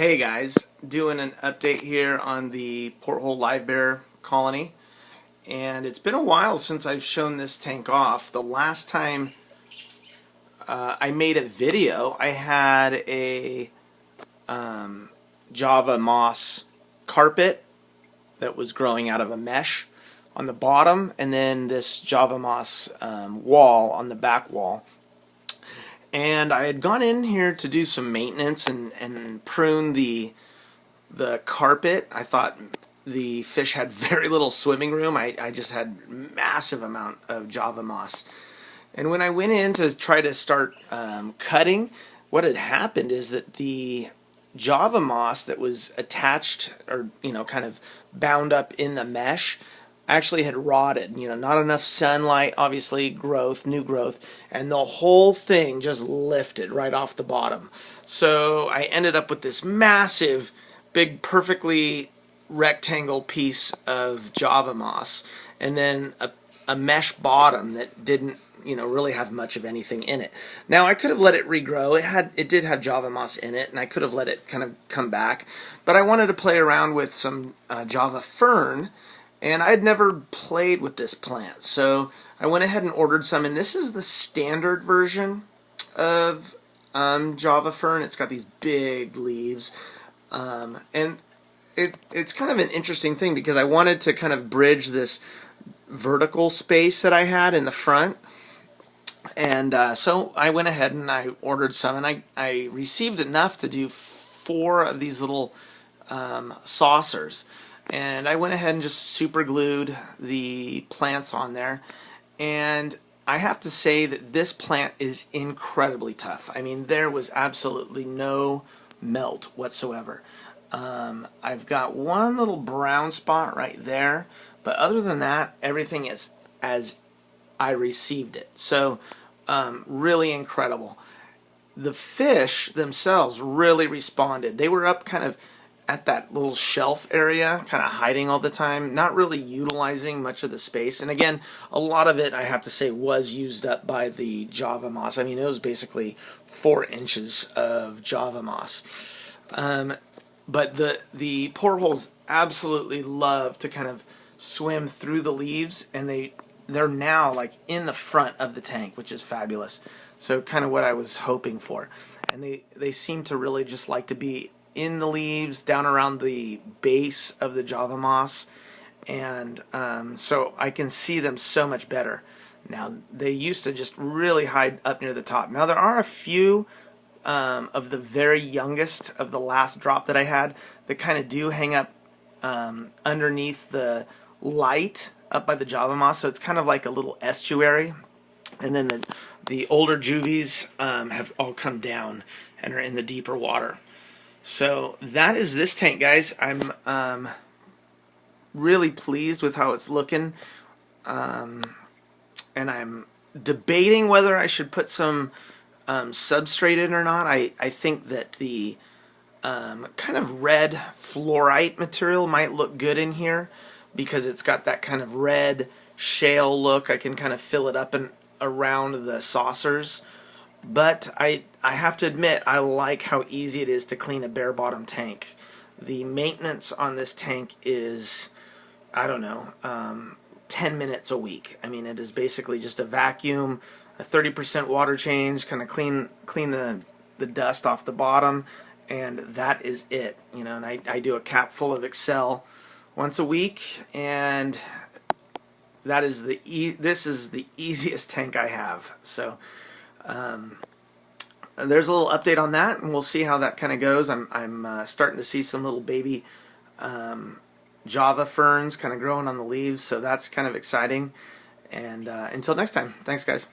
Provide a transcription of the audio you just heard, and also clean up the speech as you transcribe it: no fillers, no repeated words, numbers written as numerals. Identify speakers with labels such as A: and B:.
A: Hey guys, doing an update here on the Porthole Livebearer colony, and it's been a while since I've shown this tank off. The last time I made a video, I had a Java moss carpet that was growing out of a mesh on the bottom, and then this Java moss wall on the back wall. And I had gone in here to do some maintenance and prune the carpet. I thought the fish had very little swimming room. I just had massive amount of Java moss. And when I went in to try to start cutting, what had happened is that the Java moss that was attached or kind of bound up in the mesh actually had rotted. Not enough sunlight, obviously, new growth, and the whole thing just lifted right off the bottom. So I ended up with this massive, big, perfectly rectangle piece of Java moss, and then a mesh bottom that didn't really have much of anything in it. Now I could have let it regrow. It did have Java moss in it, and I could have let it kind of come back, but I wanted to play around with some Java Fern. And I'd never played with this plant, so I went ahead and ordered some, and this is the standard version of Java Fern. It's got these big leaves, and it's kind of an interesting thing because I wanted to kind of bridge this vertical space that I had in the front, and so I went ahead and I ordered some, and I received enough to do 4 of these little saucers. And I went ahead and just super glued the plants on there, and I have to say that this plant is incredibly tough. I mean, there was absolutely no melt whatsoever. I've got one little brown spot right there, but other than that, everything is as I received it. So really incredible. The fish themselves really responded. They were up kind of at that little shelf area, kind of hiding all the time, not really utilizing much of the space. And again, a lot of it, I have to say, was used up by the Java moss. I mean, it was basically 4 inches of Java moss. But the portholes absolutely love to kind of swim through the leaves, and they're now like in the front of the tank, which is fabulous. So kind of what I was hoping for. And they seem to really just like to be in the leaves, down around the base of the Java moss, and so I can see them so much better. Now, they used to just really hide up near the top. Now, there are a few of the very youngest of the last drop that I had that kind of do hang up underneath the light up by the Java moss, so it's kind of like a little estuary. And then the older juvies have all come down and are in the deeper water. So that is this tank, guys. I'm really pleased with how it's looking, and I'm debating whether I should put some substrate in or not. I think that the kind of red fluorite material might look good in here because it's got that kind of red shale look. I can kind of fill it up and around the saucers. But I have to admit, I like how easy it is to clean a bare bottom tank. The maintenance on this tank is, I don't know, 10 minutes a week. I mean, it is basically just a vacuum, a 30% water change, kind of clean the dust off the bottom, and that is it. And I do a cap full of Excel once a week, and that is this is the easiest tank I have. So there's a little update on that, and we'll see how that kind of goes. I'm starting to see some little baby Java ferns kind of growing on the leaves, so that's kind of exciting. And until next time, thanks guys.